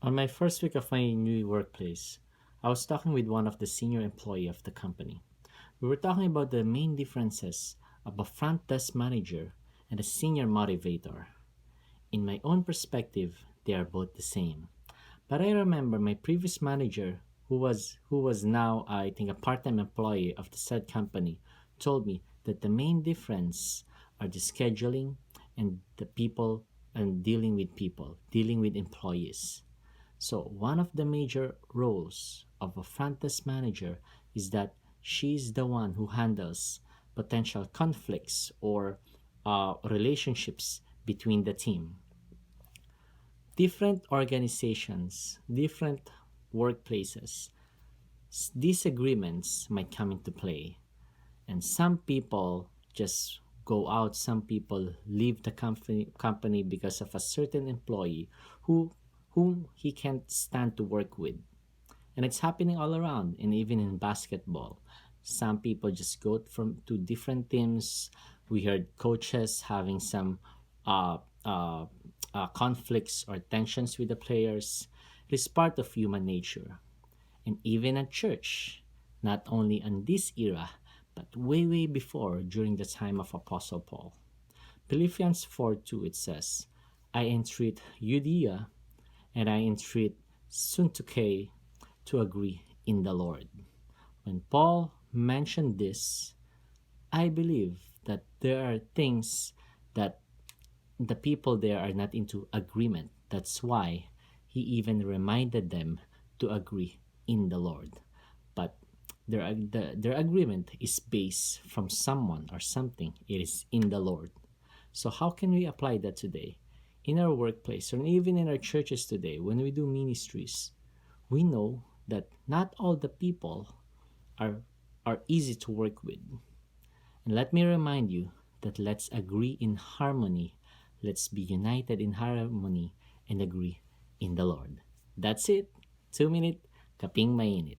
On my first week of my new workplace, I was talking with one of the senior employee of the company. We were talking about the main differences of a front desk manager and a senior motivator. In my own perspective, they are both the same. But I remember my previous manager, who was now I think a part-time employee of the said company, told me that the main difference are the scheduling and the people and dealing with employees. So one of the major roles of a front desk manager is that she's the one who handles potential conflicts or relationships between the team. Different organizations, different workplaces, disagreements might come into play. And some people just go out, some people leave the company because of a certain employee who whom he can't stand to work with. And it's happening all around, and even in basketball. Some people just go from to different teams. We heard coaches having some uh, uh, conflicts or tensions with the players. It is part of human nature. And even at church, not only in this era, but way, way before during the time of Apostle Paul. Philippians 4:2 it says, I entreat Judea and I entreat Syntyche to agree in the Lord. When Paul mentioned this, I believe that there are things that the people there are not into agreement. That's why he even reminded them to agree in the Lord. But their agreement is based from someone or something. It is in the Lord. So how can we apply that today? In our workplace or even in our churches today, when we do ministries, we know that not all the people are are easy to work with. And let me remind you that let's agree in harmony. Let's be united in harmony and agree in the Lord. That's it. 2 minute, kaping mainit.